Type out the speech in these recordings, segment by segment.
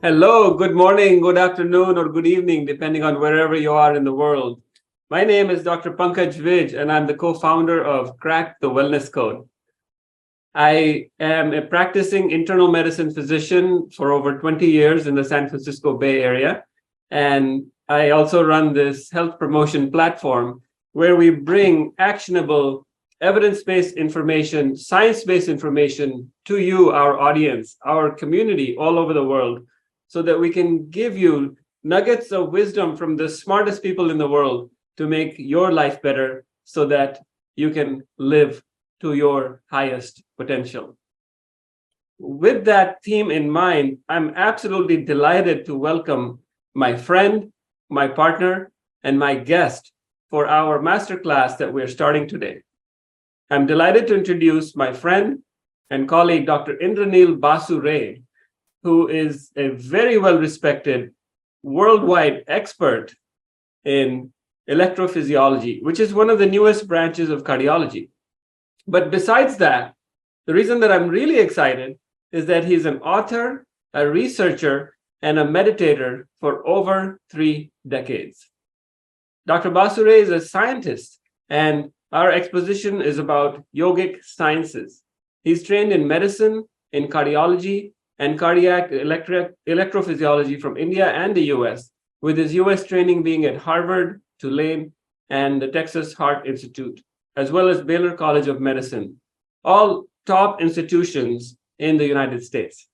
Hello, good morning, good afternoon, or good evening, depending on wherever you are in the world. My name is Dr. Pankaj Vij, and I'm the co-founder of Crack the Wellness Code. I am a practicing internal medicine physician for over 20 years in the San Francisco Bay Area. And I also run this health promotion platform where we bring actionable, evidence-based information, science-based information to you, our audience, our community all over the world, so that we can give you nuggets of wisdom from the smartest people in the world to make your life better so that you can live to your highest potential. With that theme in mind, I'm absolutely delighted to welcome my friend, my partner, and my guest for our masterclass that we're starting today. I'm delighted to introduce my friend and colleague, Dr. Indranil Basu Ray, who is a very well-respected worldwide expert in electrophysiology, which is one of the newest branches of cardiology. But besides that, the reason that I'm really excited is that he's an author, a researcher, and a meditator for over 3 decades. Dr. Basu Ray is a scientist, and our exposition is about Yogic Sciences. He's trained in medicine, in cardiology, and cardiac electrophysiology from India and the US, with his US training being at Harvard, Tulane, and the Texas Heart Institute, as well as Baylor College of Medicine, all top institutions in the United States.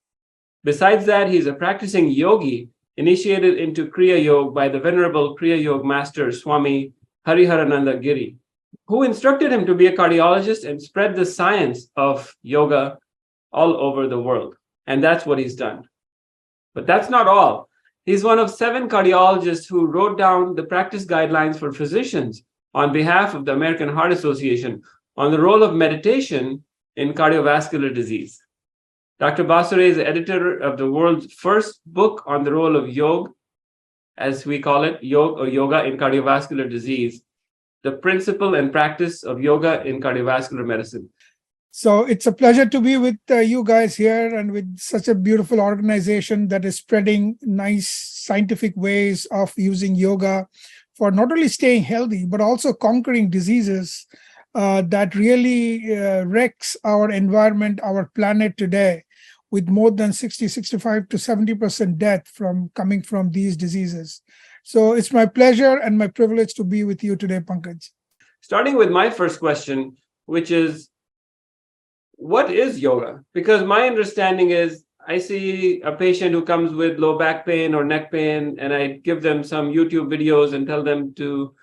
Besides that, he's a practicing yogi initiated into Kriya Yoga by the Venerable Kriya Yoga Master Swami Hariharananda Giri, who instructed him to be a cardiologist and spread the science of yoga all over the world. And that's what he's done. But that's not all. He's one of 7 cardiologists who wrote down the practice guidelines for physicians on behalf of the American Heart Association on the role of meditation in cardiovascular disease. Dr. Basu Ray is the editor of the world's first book on the role of yoga, as we call it, yoga in cardiovascular disease, the principle and practice of yoga in cardiovascular medicine. So it's a pleasure to be with you guys here and with such a beautiful organization that is spreading nice scientific ways of using yoga for not only staying healthy, but also conquering diseases that really wrecks our environment, our planet today, with more than 60, 65 to 70% death coming from these diseases. So it's my pleasure and my privilege to be with you today, Pankaj. Starting with my first question, which is, what is yoga? Because my understanding is I see a patient who comes with low back pain or neck pain, and I give them some YouTube videos and tell them to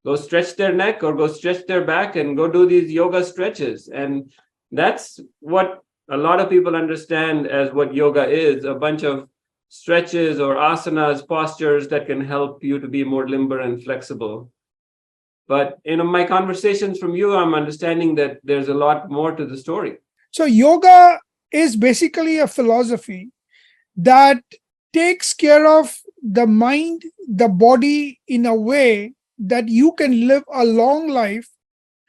go stretch their neck or go stretch their back and go do these yoga stretches. And that's what a lot of people understand as what yoga is, a bunch of stretches or asanas, postures that can help you to be more limber and flexible. But in my conversations from you, I'm understanding that there's a lot more to the story. So yoga is basically a philosophy that takes care of the mind, the body in a way that you can live a long life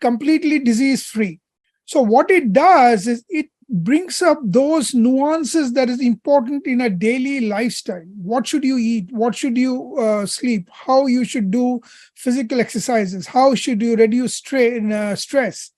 completely disease-free. So what it does is it brings up those nuances that is important in a daily lifestyle. What should you eat? What should you sleep? How you should do physical exercises? How should you reduce stress?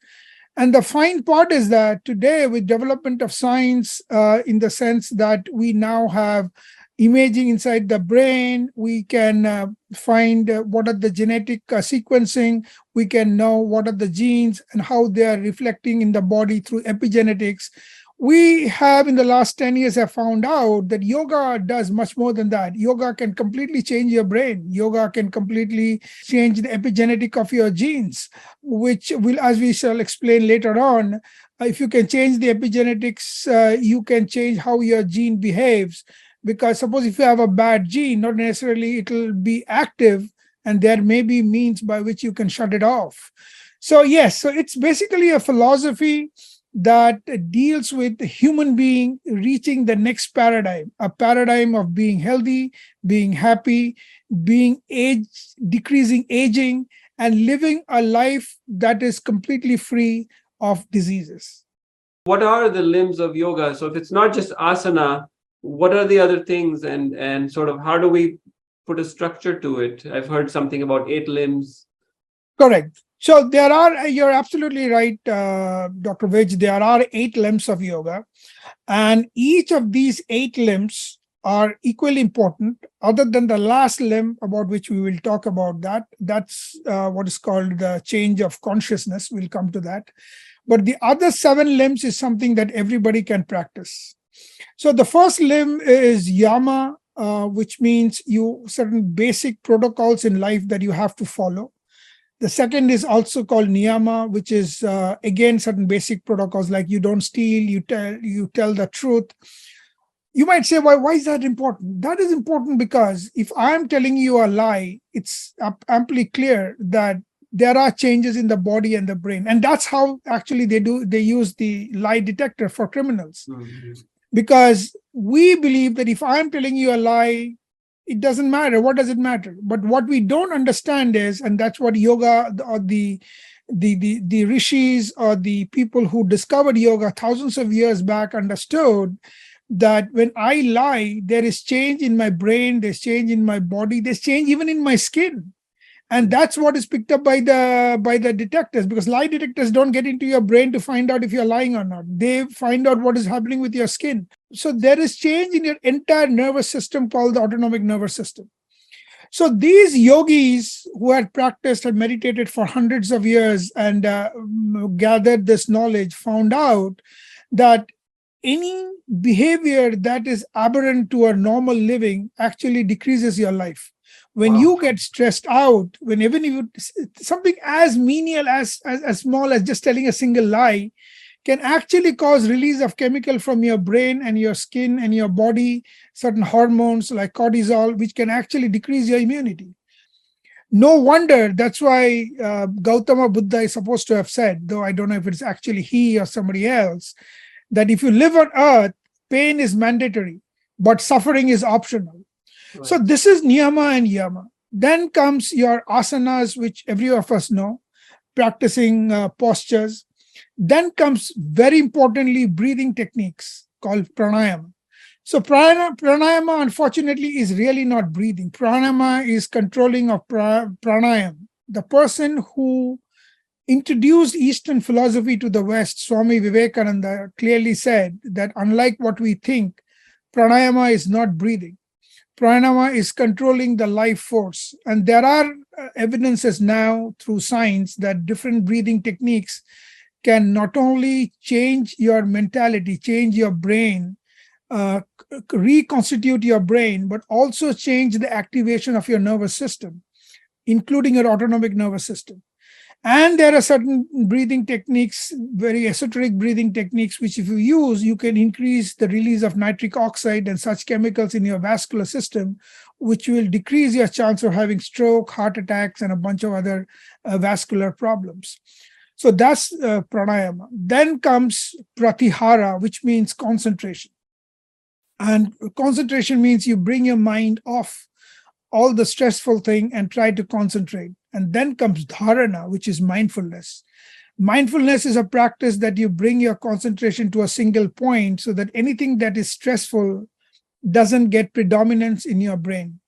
And the fine part is that today, with development of science, in the sense that we now have imaging inside the brain, we can find what are the genetic sequencing, we can know what are the genes and how they are reflecting in the body through epigenetics. We have in the last 10 years have found out that yoga does much more than that. Yoga can completely change your brain. Yoga can completely change the epigenetic of your genes, which will, as we shall explain later on, if you can change the epigenetics, you can change how your gene behaves. Because suppose if you have a bad gene, not necessarily it will be active, and there may be means by which you can shut it off. So yes, so it's basically a philosophy that deals with the human being reaching the next paradigm, a paradigm of being healthy, being happy, decreasing aging, and living a life that is completely free of diseases. What are the limbs of yoga? So if it's not just asana, what are the other things, and sort of how do we put a structure to it? I've heard something about 8 limbs. Correct. So you're absolutely right, Dr. Vij. There are 8 limbs of yoga, and each of these 8 limbs are equally important, other than the last limb about which we will talk about that. That's what is called the change of consciousness. We'll come to that. But the other 7 limbs is something that everybody can practice. So the first limb is yama, which means certain basic protocols in life that you have to follow. The second is also called niyama, which is again certain basic protocols like you don't steal, you tell the truth. You might say, why is that important? That is important because if I'm telling you a lie, it's amply clear that there are changes in the body and the brain, and that's how actually they use the lie detector for criminals. Mhm. Because we believe that if I'm telling you a lie, it doesn't matter. What does it matter? But what we don't understand is, and that's what yoga or the rishis or the people who discovered yoga thousands of years back understood, that when I lie, there is change in my brain, there's change in my body, there's change even in my skin. And that's what is picked up by the detectors, because lie detectors don't get into your brain to find out if you're lying or not. They find out what is happening with your skin. So there is change in your entire nervous system called the autonomic nervous system. So these yogis who had practiced and meditated for hundreds of years and gathered this knowledge found out that any behavior that is aberrant to a normal living actually decreases your life. When Wow. you get stressed out, when even if something as menial as small as just telling a single lie can actually cause release of chemical from your brain and your skin and your body, certain hormones like cortisol, which can actually decrease your immunity. No wonder that's why Gautama Buddha is supposed to have said, though I don't know if it's actually he or somebody else, that if you live on earth, pain is mandatory, but suffering is optional. Right. So this is niyama and yama. Then comes your asanas, which every of us know, practicing postures. Then comes, very importantly, breathing techniques called pranayama. So pranayama, unfortunately, is really not breathing. Pranayama is controlling of pranayama. The person who introduced Eastern philosophy to the West, Swami Vivekananda, clearly said that unlike what we think, pranayama is not breathing. Pranayama is controlling the life force. And there are evidences now through science that different breathing techniques can not only change your mentality, change your brain, reconstitute your brain, but also change the activation of your nervous system, including your autonomic nervous system. And there are certain breathing techniques, very esoteric breathing techniques, which if you use, you can increase the release of nitric oxide and such chemicals in your vascular system, which will decrease your chance of having stroke, heart attacks, and a bunch of other vascular problems. So that's pranayama. Then comes pratyahara, which means concentration. And concentration means you bring your mind off all the stressful thing and try to concentrate. And then comes dharana, which is mindfulness. Mindfulness is a practice that you bring your concentration to a single point so that anything that is stressful doesn't get predominance in your brain.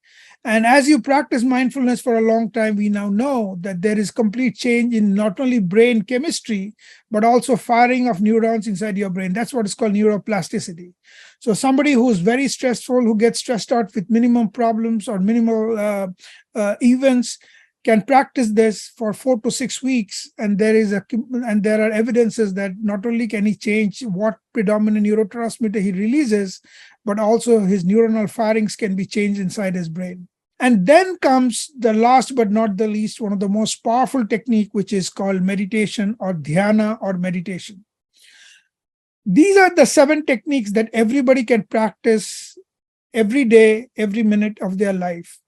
And as you practice mindfulness for a long time, we now know that there is complete change in not only brain chemistry, but also firing of neurons inside your brain. That's what is called neuroplasticity. So somebody who is very stressful, who gets stressed out with minimum problems or minimal events, can practice this for 4 to 6 weeks, and there are evidences that not only can he change what predominant neurotransmitter he releases, but also his neuronal firings can be changed inside his brain. And then comes the last but not the least, one of the most powerful technique, which is called meditation or dhyana or meditation. These are the 7 techniques that everybody can practice every day, every minute of their life.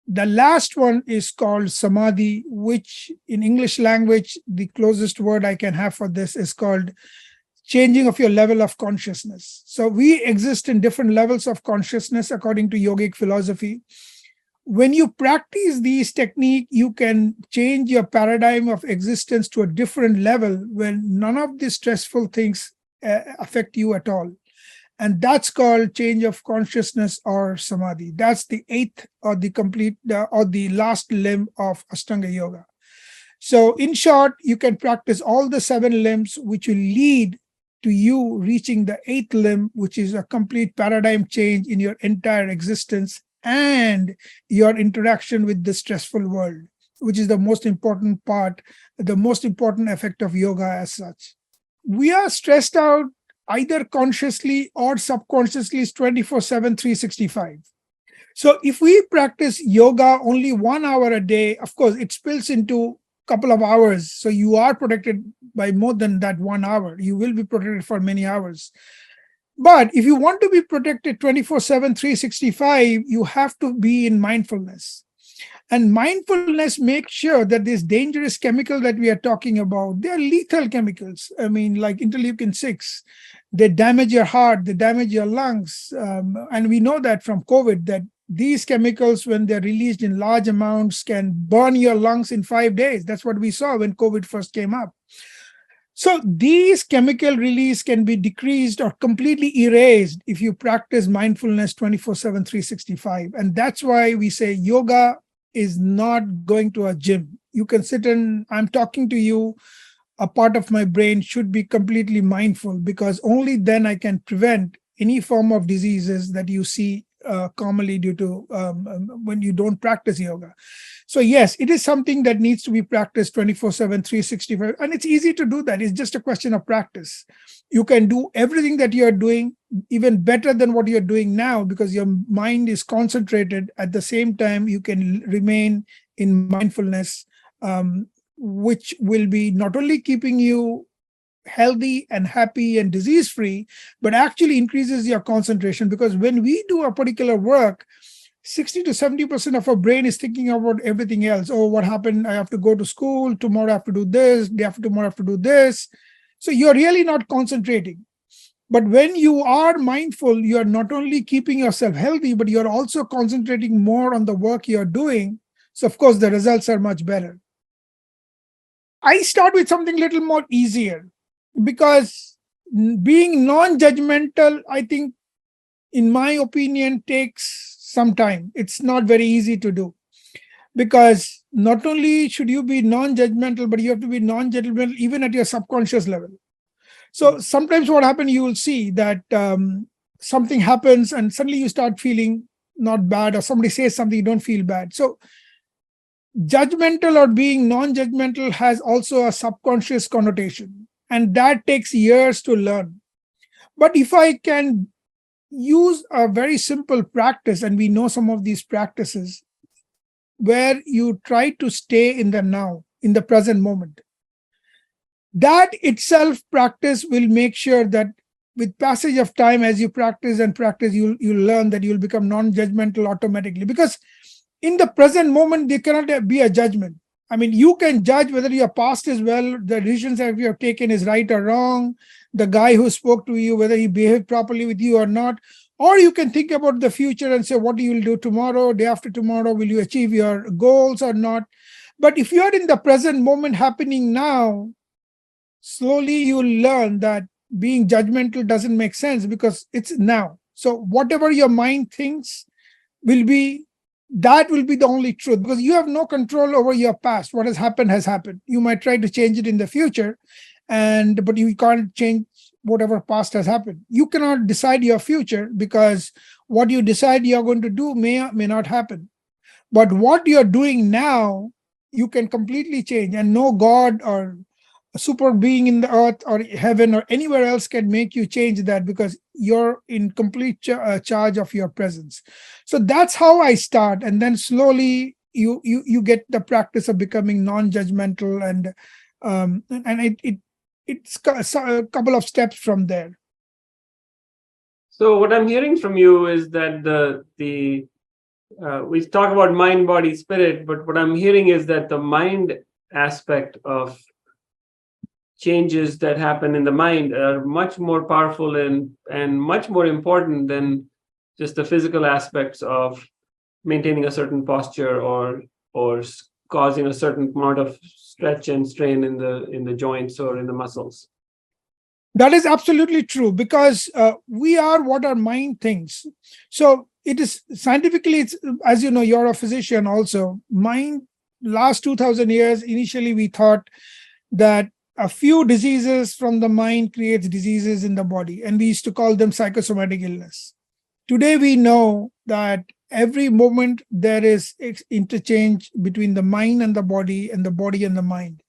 The last one is called samadhi, which in English language, the closest word I can have for this is called changing of your level of consciousness. So we exist in different levels of consciousness according to yogic philosophy. When you practice these techniques, you can change your paradigm of existence to a different level when none of these stressful things affect you at all. And that's called change of consciousness or samadhi. That's the eighth or the complete or the last limb of Ashtanga Yoga. So in short, you can practice all the 7 limbs, which will lead to you reaching the 8th limb, which is a complete paradigm change in your entire existence and your interaction with the stressful world, which is the most important part, the most important effect of yoga as such. We are stressed out either consciously or subconsciously 24/7, 365. So if we practice yoga only 1 hour a day, of course, it spills into couple of hours. So you are protected by more than that 1 hour. You will be protected for many hours. But if you want to be protected 24/7, 365, you have to be in mindfulness. And mindfulness makes sure that this dangerous chemical that we are talking about, they are lethal chemicals. I mean, like interleukin-6, they damage your heart, they damage your lungs. And we know that from COVID, that these chemicals, when they're released in large amounts, can burn your lungs in 5 days. That's what we saw when COVID first came up. So these chemical release can be decreased or completely erased if you practice mindfulness 24/7, 365. And that's why we say yoga is not going to a gym. You can sit and I'm talking to you, a part of my brain should be completely mindful, because only then I can prevent any form of diseases that you see commonly due to when you don't practice yoga. So yes, it is something that needs to be practiced 24/7, 365. And it's easy to do that. It's just a question of practice. You can do everything that you're doing even better than what you're doing now, because your mind is concentrated. At the same time, you can remain in mindfulness, which will be not only keeping you healthy and happy and disease-free, but actually increases your concentration. Because when we do a particular work, 60 to 70% of our brain is thinking about everything else. Oh, what happened? I have to go to school. Tomorrow I have to do this. Day after tomorrow I have to do this. So you're really not concentrating. But when you are mindful, you're not only keeping yourself healthy, but you're also concentrating more on the work you're doing. So of course, the results are much better. I start with something a little more easier, because being non-judgmental, I think, in my opinion, takes some time. It's not very easy to do, because not only should you be non-judgmental, but you have to be non-judgmental even at your subconscious level. So sometimes what happens, you will see that something happens and suddenly you start feeling not bad, or somebody says something, you don't feel bad. So judgmental or being non-judgmental has also a subconscious connotation, and that takes years to learn. But if I can use a very simple practice, and we know some of these practices, where you try to stay in the now, in the present moment, that itself practice will make sure that with passage of time, as you practice and practice, you'll learn that you'll become non-judgmental automatically. Because in the present moment, there cannot be a judgment. I mean, you can judge whether your past is well, the decisions that you have taken is right or wrong, the guy who spoke to you, whether he behaved properly with you or not. Or you can think about the future and say, what you will do tomorrow, day after tomorrow, will you achieve your goals or not? But if you're in the present moment happening now, slowly you'll learn that being judgmental doesn't make sense, because it's now. So whatever your mind thinks that will be the only truth, because you have no control over your past. What has happened has happened. You might try to change it in the future, but you can't change whatever past has happened. You cannot decide your future, because what you decide you're going to do may or may not happen. But what you're doing now, you can completely change, and no God or a super being in the earth or heaven or anywhere else can make you change that, because you're in complete charge of your presence. So that's how I start, and then slowly you get the practice of becoming non-judgmental, and it's a couple of steps from there. So what I'm hearing from you is that we talk about mind, body, spirit, but what I'm hearing is that the mind aspect of changes that happen in the mind are much more powerful and much more important than just the physical aspects of maintaining a certain posture or causing a certain amount of stretch and strain in the joints or in the muscles. That is absolutely true, because we are what our mind thinks. So it is scientifically, it's, as you know, you're a physician also. Mind, last 2000 years, initially we thought that a few diseases from the mind creates diseases in the body, and we used to call them psychosomatic illness. Today we know that every moment there is interchange between the mind and the body and the mind.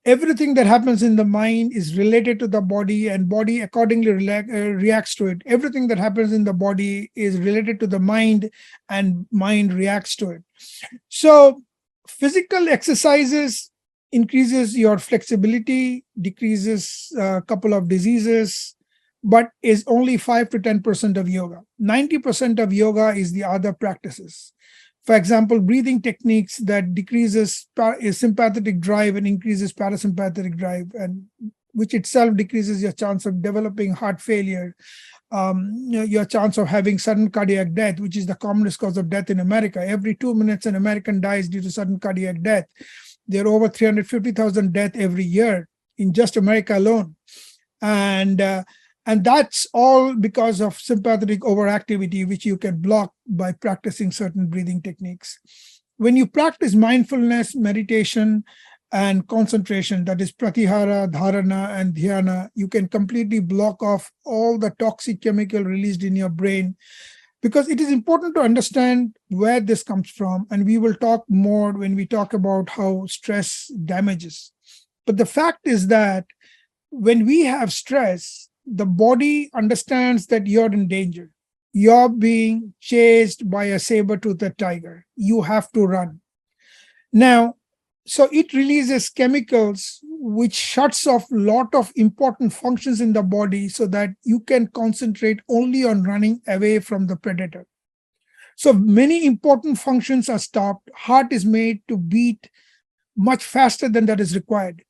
Everything that happens in the mind is related to the body, and body accordingly reacts to it. Everything that happens in the body is related to the mind, and mind reacts to it. So physical exercises increases your flexibility, decreases a couple of diseases, but is only 5 to 10% of yoga. 90% of yoga is the other practices. For example, breathing techniques that decreases sympathetic drive and increases parasympathetic drive, and which itself decreases your chance of developing heart failure, your chance of having sudden cardiac death, which is the commonest cause of death in America. Every 2 minutes, an American dies due to sudden cardiac death. There are over 350,000 deaths every year in just America alone. And that's all because of sympathetic overactivity, which you can block by practicing certain breathing techniques. When you practice mindfulness, meditation, and concentration, that is pratyahara, dharana, and dhyana, you can completely block off all the toxic chemical released in your brain, because it is important to understand where this comes from. And we will talk more when we talk about how stress damages. But the fact is that when we have stress, the body understands that you're in danger. You're being chased by a saber-toothed tiger. You have to run. Now, so it releases chemicals which shuts off a lot of important functions in the body so that you can concentrate only on running away from the predator. So many important functions are stopped. Heart is made to beat much faster than that is required.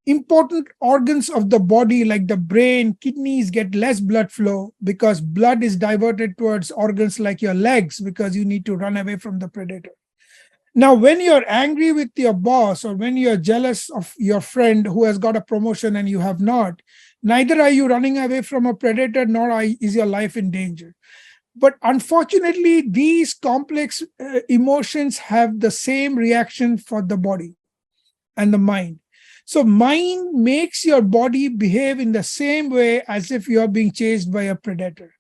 Important organs of the body, like the brain, kidneys, get less blood flow because blood is diverted towards organs like your legs, because you need to run away from the predator. Now, when you're angry with your boss, or when you're jealous of your friend who has got a promotion and you have not, neither are you running away from a predator, nor is your life in danger. But unfortunately, these complex emotions have the same reaction for the body and the mind. So mind makes your body behave in the same way as if you are being chased by a predator.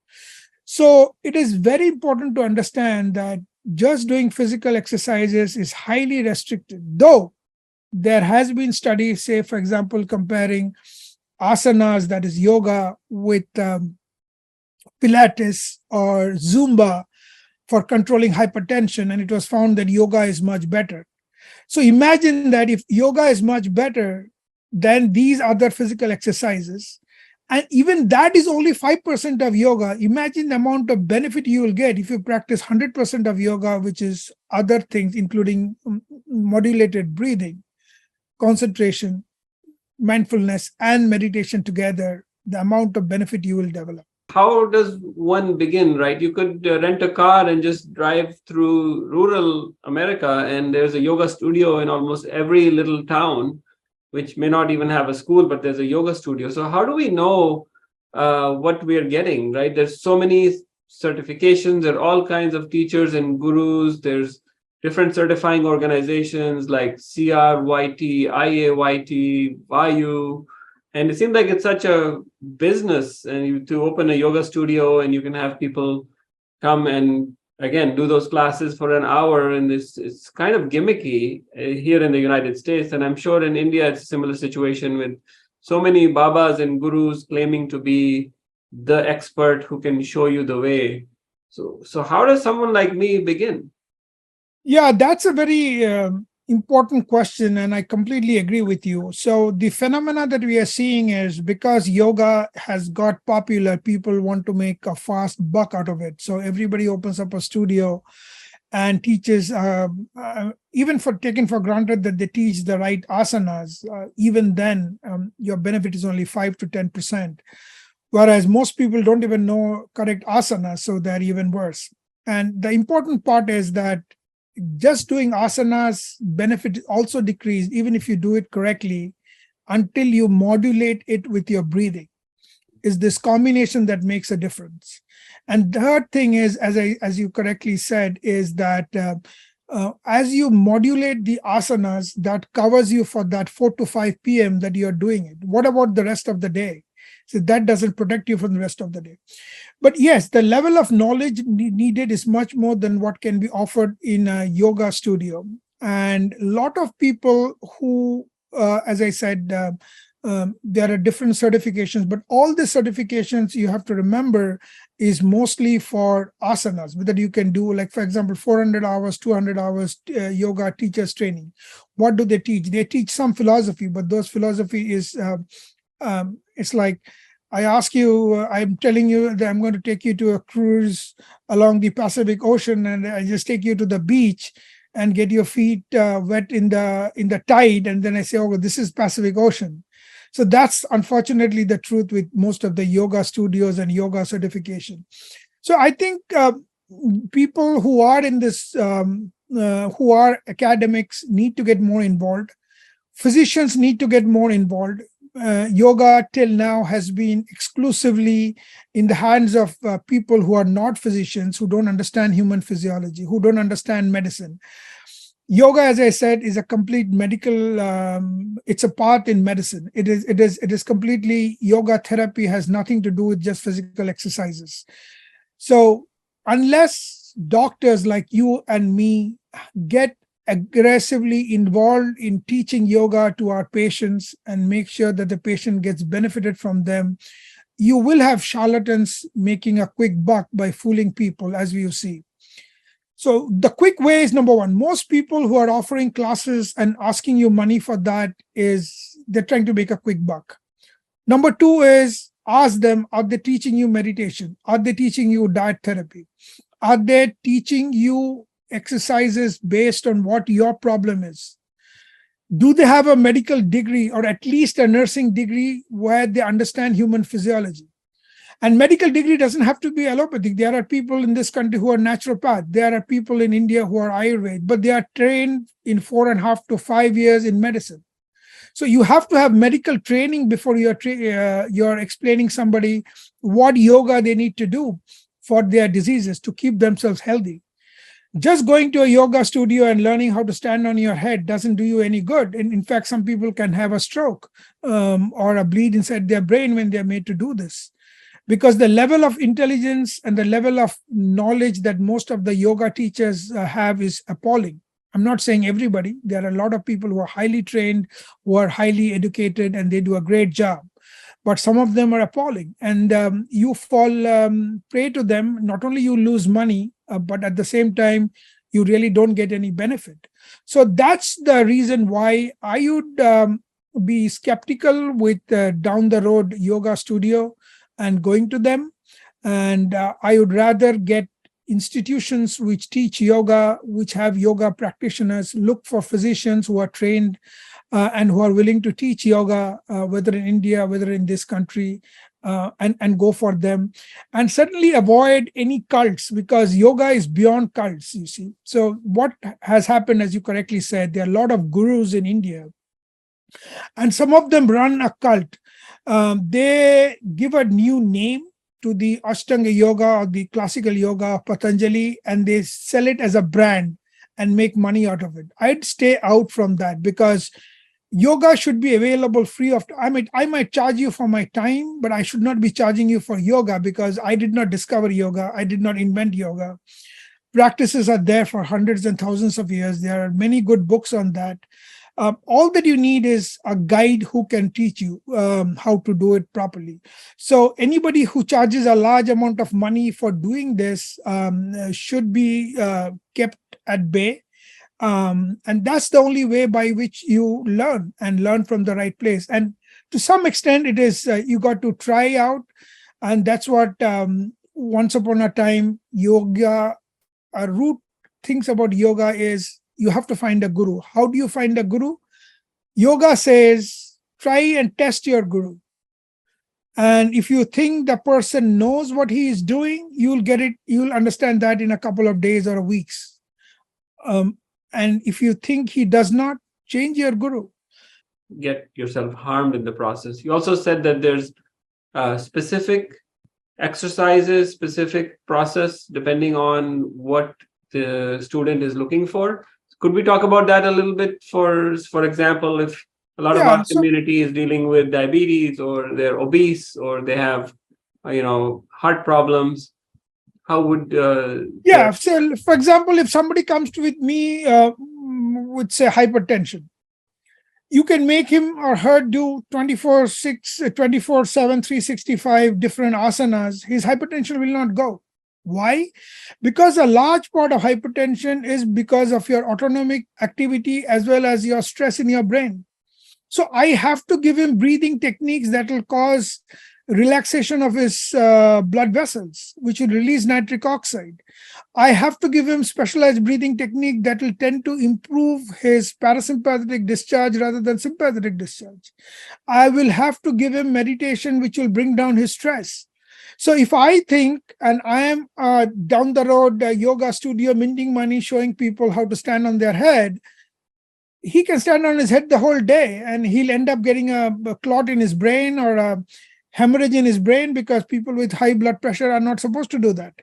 So it is very important to understand that just doing physical exercises is highly restricted, though there has been studies, say, for example, comparing asanas, that is yoga, with Pilates or Zumba for controlling hypertension, and it was found that yoga is much better. So imagine that if yoga is much better than these other physical exercises, and even that is only 5% of yoga, imagine the amount of benefit you will get if you practice 100% of yoga, which is other things, including modulated breathing, concentration, mindfulness, and meditation together, the amount of benefit you will develop. How does one begin, right? You could rent a car and just drive through rural America, and there's a yoga studio in almost every little town, which may not even have a school, but there's a yoga studio. So how do we know what we are getting, right? There's so many certifications. There are all kinds of teachers and gurus. There's different certifying organizations like CRYT, IAYT, VAYU. And it seems like it's such a business, and to open a yoga studio and you can have people come and again do those classes for an hour, and it's kind of gimmicky here in the United States. And I'm sure in India it's a similar situation with so many babas and gurus claiming to be the expert who can show you the way. So how does someone like me begin? Yeah, that's a very important question, and I completely agree with you. So the phenomena that we are seeing is because yoga has got popular, people want to make a fast buck out of it. So everybody opens up a studio and teaches, even for taken for granted that they teach the right asanas. Even then, your benefit is only 5 to 10%, whereas most people don't even know correct asanas, so they're even worse. And the important part is that just doing asanas benefit also decrease, even if you do it correctly, until you modulate it with your breathing. is this combination that makes a difference. And the third thing is, as you correctly said, is that as you modulate the asanas, that covers you for that 4 to 5 p.m. that you're doing it. What about the rest of the day? So that doesn't protect you from the rest of the day. But yes, the level of knowledge needed is much more than what can be offered in a yoga studio. And a lot of people who, as I said, there are different certifications, but all the certifications you have to remember is mostly for asanas, that you can do, like, for example, 400 hours, 200 hours yoga teachers training. What do they teach? They teach some philosophy, but those philosophy is, it's like, I ask you, I'm telling you that I'm going to take you to a cruise along the Pacific Ocean, and I just take you to the beach and get your feet wet in the tide, and then I say, oh, this is Pacific Ocean. So that's unfortunately the truth with most of the yoga studios and yoga certification. So I think people who are in this, who are academics, need to get more involved. Physicians need to get more involved. Yoga till now has been exclusively in the hands of people who are not physicians, who don't understand human physiology, who don't understand medicine. Yoga, as I said, is a complete medical, it's a part in medicine. It is completely, yoga therapy has nothing to do with just physical exercises. So unless doctors like you and me get aggressively involved in teaching yoga to our patients and make sure that the patient gets benefited from them, you will have charlatans making a quick buck by fooling people, as we see. So the quick way is, number one, most people who are offering classes and asking you money for that is they're trying to make a quick buck. Number two is, ask them, are they teaching you meditation? Are they teaching you diet therapy? Are they teaching you exercises based on what your problem is? Do they have a medical degree or at least a nursing degree where they understand human physiology? And medical degree doesn't have to be allopathic. There are people in this country who are naturopath. There are people in India who are Ayurveda, but they are trained in 4.5 to 5 years in medicine. So you have to have medical training before you're explaining somebody what yoga they need to do for their diseases to keep themselves healthy. Just going to a yoga studio and learning how to stand on your head doesn't do you any good. And in fact, some people can have a stroke or a bleed inside their brain when they're made to do this. Because the level of intelligence and the level of knowledge that most of the yoga teachers have is appalling. I'm not saying everybody. There are a lot of people who are highly trained, who are highly educated, and they do a great job. But some of them are appalling. And you fall prey to them. Not only you lose money, but at the same time, you really don't get any benefit. So that's the reason why I would be skeptical with down the road yoga studio and going to them. And I would rather get institutions which teach yoga, which have yoga practitioners, look for physicians who are trained and who are willing to teach yoga, whether in India, whether in this country, and go for them. And certainly avoid any cults, because yoga is beyond cults, you see. So what has happened, as you correctly said, there are a lot of gurus in India, and some of them run a cult. They give a new name to the Ashtanga yoga or the classical yoga of Patanjali, and they sell it as a brand and make money out of it. I'd stay out from that, because yoga should be available free of. I might charge you for my time, but I should not be charging you for yoga, because I did not discover yoga. I did not invent yoga. Practices are there for hundreds and thousands of years. There are many good books on that. All that you need is a guide who can teach you how to do it properly. So anybody who charges a large amount of money for doing this should be kept at bay. And that's the only way by which you learn, and learn from the right place. And to some extent, it is you got to try out. And that's what once upon a time, yoga, a root things about yoga is, you have to find a guru. How do you find a guru? Yoga says, try and test your guru. And if you think the person knows what he is doing, you'll get it. You'll understand that in a couple of days or weeks. And if you think he does not, change your guru. Get yourself harmed in the process. You also said that there's specific exercises, specific process, depending on what the student is looking for. Could we talk about that a little bit? For example, if a lot of Yeah. our community is dealing with diabetes, or they're obese, or they have, heart problems, how would Yeah. So, for example, if somebody comes with me with, say, hypertension, you can make him or her do 24/6, 24/7, 365 different asanas. His hypertension will not go. Why? Because a large part of hypertension is because of your autonomic activity as well as your stress in your brain. So I have to give him breathing techniques that will cause relaxation of his blood vessels, which will release nitric oxide. I have to give him specialized breathing technique that will tend to improve his parasympathetic discharge rather than sympathetic discharge. I will have to give him meditation which will bring down his stress. So if I think, and I am down the road yoga studio minting money showing people how to stand on their head, he can stand on his head the whole day and he'll end up getting a clot in his brain or a hemorrhage in his brain, because people with high blood pressure are not supposed to do that.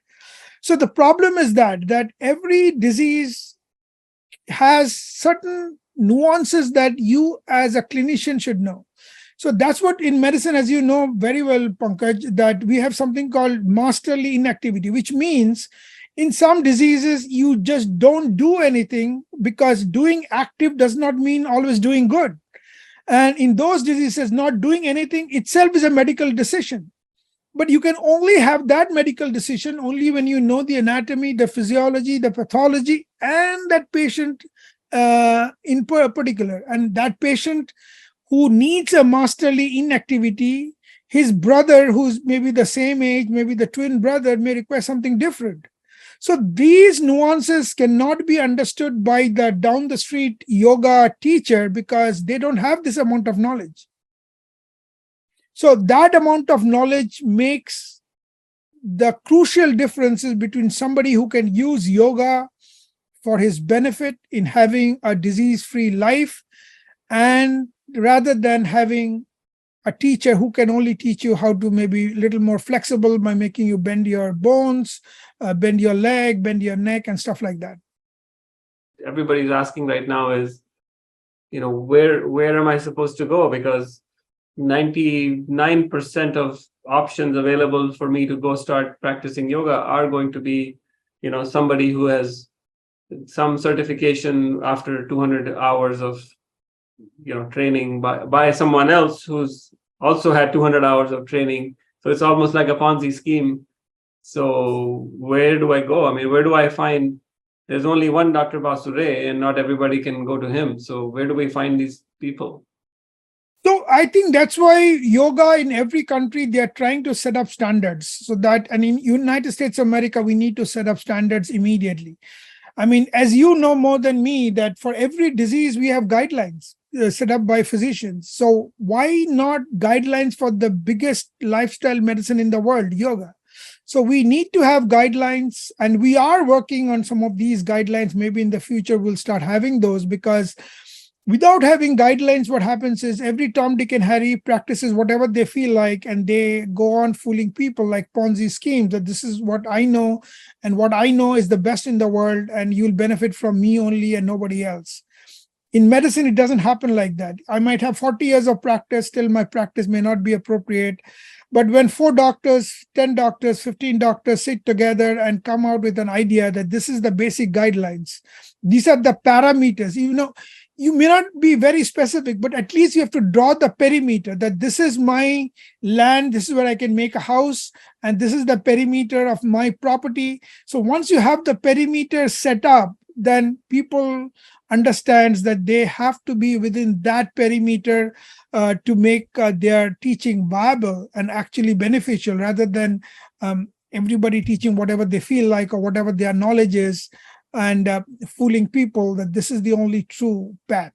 So the problem is that every disease has certain nuances that you as a clinician should know. So that's what in medicine, as you know very well, Pankaj, that we have something called masterly inactivity, which means in some diseases, you just don't do anything, because doing active does not mean always doing good. And in those diseases, not doing anything itself is a medical decision. But you can only have that medical decision only when you know the anatomy, the physiology, the pathology, and that patient in particular. And that patient who needs a masterly inactivity, his brother, who's maybe the same age, maybe the twin brother, may require something different. So these nuances cannot be understood by the down the street yoga teacher, because they don't have this amount of knowledge. So that amount of knowledge makes the crucial differences between somebody who can use yoga for his benefit in having a disease-free life, and rather than having a teacher who can only teach you how to maybe a little more flexible by making you bend your bones, bend your leg, bend your neck, and stuff like that. Everybody's asking right now is, where am I supposed to go? Because 99% of options available for me to go start practicing yoga are going to be, somebody who has some certification after 200 hours of, training by someone else who's also had 200 hours of training. So it's almost like a Ponzi scheme. So where do I go? I mean, where do I find? There's only one Dr. Basure, and not everybody can go to him. So where do we find these people? So I think that's why yoga in every country, they are trying to set up standards, so that, and in United States of America, we need to set up standards immediately. I mean, as you know more than me, that for every disease, we have guidelines set up by physicians. So why not guidelines for the biggest lifestyle medicine in the world, yoga? So we need to have guidelines, and we are working on some of these guidelines. Maybe in the future, we'll start having those, because without having guidelines, what happens is every Tom, Dick, and Harry practices whatever they feel like, and they go on fooling people like Ponzi schemes, that this is what I know, and what I know is the best in the world, and you'll benefit from me only and nobody else. In medicine, it doesn't happen like that. I might have 40 years of practice, still my practice may not be appropriate. But when 4 doctors, 10 doctors, 15 doctors sit together and come out with an idea that this is the basic guidelines, these are the parameters, you may not be very specific, but at least you have to draw the perimeter, that this is my land, this is where I can make a house, and this is the perimeter of my property. So once you have the perimeter set up, then people understands that they have to be within that perimeter to make their teaching viable and actually beneficial, rather than everybody teaching whatever they feel like or whatever their knowledge is, and fooling people that this is the only true path.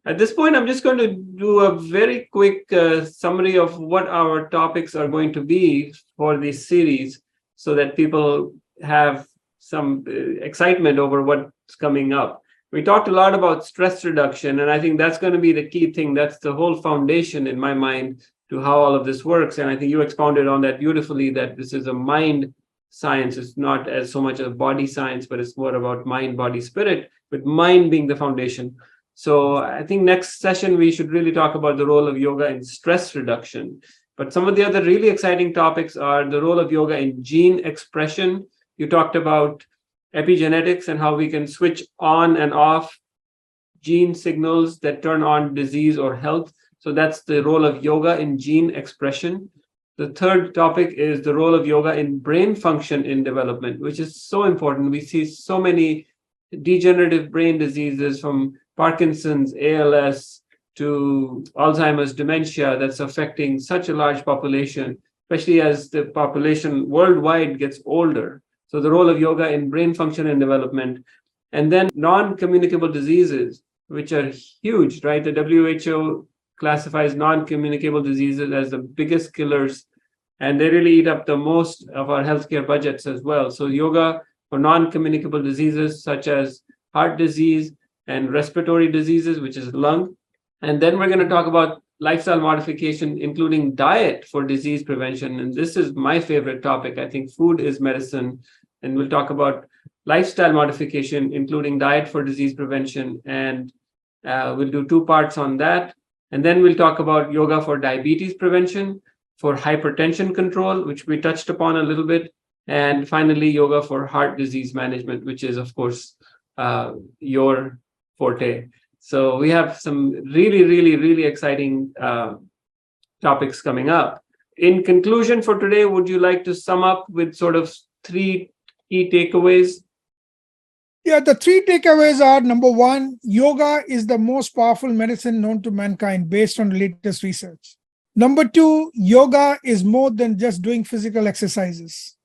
At this point, I'm just going to do a very quick summary of what our topics are going to be for this series, so that people have some excitement over what's coming up. We talked a lot about stress reduction, and I think that's going to be the key thing. That's the whole foundation in my mind to how all of this works. And I think you expounded on that beautifully, that this is a mind science. It's not as so much a body science, but it's more about mind, body, spirit, with mind being the foundation. So I think next session, we should really talk about the role of yoga in stress reduction. But some of the other really exciting topics are the role of yoga in gene expression. You talked about epigenetics and how we can switch on and off gene signals that turn on disease or health. So that's the role of yoga in gene expression. The third topic is the role of yoga in brain function in development, which is so important. We see so many degenerative brain diseases, from Parkinson's, ALS, to Alzheimer's, dementia, that's affecting such a large population, especially as the population worldwide gets older. So the role of yoga in brain function and development. And then non-communicable diseases, which are huge, right? The WHO classifies non-communicable diseases as the biggest killers, and they really eat up the most of our healthcare budgets as well. So yoga for non-communicable diseases such as heart disease and respiratory diseases, which is lung. And then we're going to talk about lifestyle modification, including diet for disease prevention. And this is my favorite topic. I think food is medicine. And we'll talk about lifestyle modification, including diet for disease prevention. And we'll do 2 parts on that. And then we'll talk about yoga for diabetes prevention, for hypertension control, which we touched upon a little bit. And finally, yoga for heart disease management, which is, of course, your forte. So we have some really, really, really exciting topics coming up. In conclusion for today, would you like to sum up with sort of 3 key takeaways? Yeah, the 3 takeaways are: number 1, yoga is the most powerful medicine known to mankind based on latest research. Number 2, yoga is more than just doing physical exercises.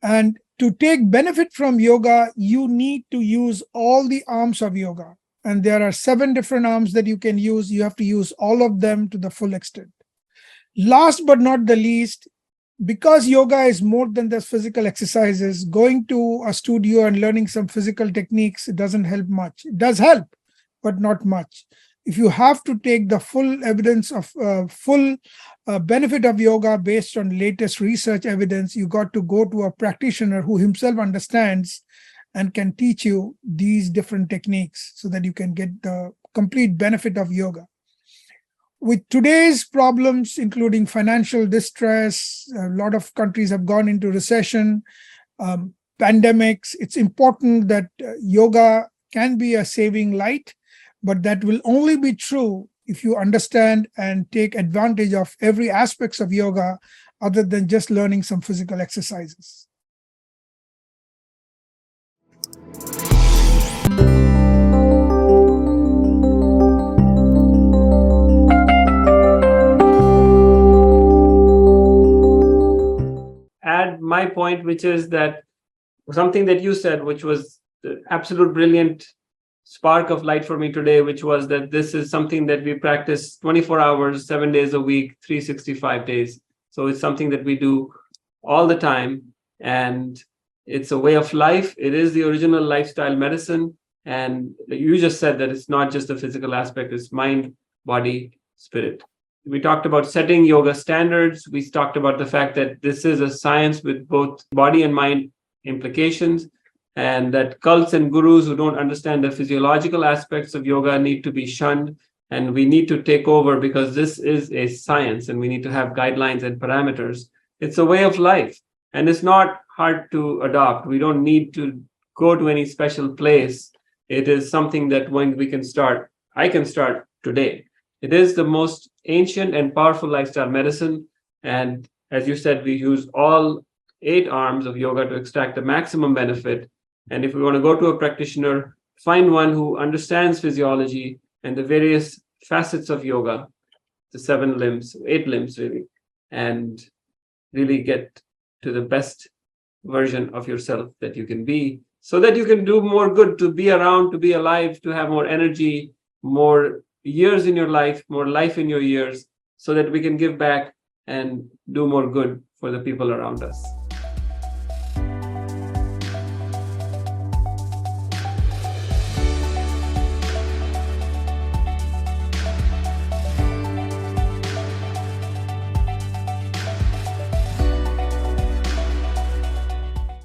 And to take benefit from yoga, you need to use all the arms of yoga. And there are 7 different arms that you can use. You have to use all of them to the full extent. Last but not the least, because yoga is more than just physical exercises, going to a studio and learning some physical techniques, it doesn't help much. It does help, but not much. If you have to take the full evidence of benefit of yoga based on latest research evidence, you got to go to a practitioner who himself understands and can teach you these different techniques so that you can get the complete benefit of yoga. With today's problems, including financial distress, a lot of countries have gone into recession, pandemics, it's important that yoga can be a saving light, but that will only be true if you understand and take advantage of every aspects of yoga other than just learning some physical exercises. Add my point, which is that something that you said, which was the absolute brilliant spark of light for me today, which was that this is something that we practice 24 hours, 7 days a week, 365 days. So it's something that we do all the time, and it's a way of life. It is the original lifestyle medicine. And you just said that it's not just a physical aspect, it's mind, body, spirit. We talked about setting yoga standards. We talked about the fact that this is a science with both body and mind implications, and that cults and gurus who don't understand the physiological aspects of yoga need to be shunned, and we need to take over because this is a science and we need to have guidelines and parameters. It's a way of life, and it's not hard to adopt. We don't need to go to any special place. It is something that when we can start, I can start today. It is the most ancient and powerful lifestyle medicine. And as you said, we use all 8 arms of yoga to extract the maximum benefit. And if we want to go to a practitioner, find one who understands physiology and the various facets of yoga, the 7 limbs, 8 limbs really, and really get to the best version of yourself that you can be, so that you can do more good, to be around, to be alive, to have more energy, more years in your life, more life in your years, so that we can give back and do more good for the people around us.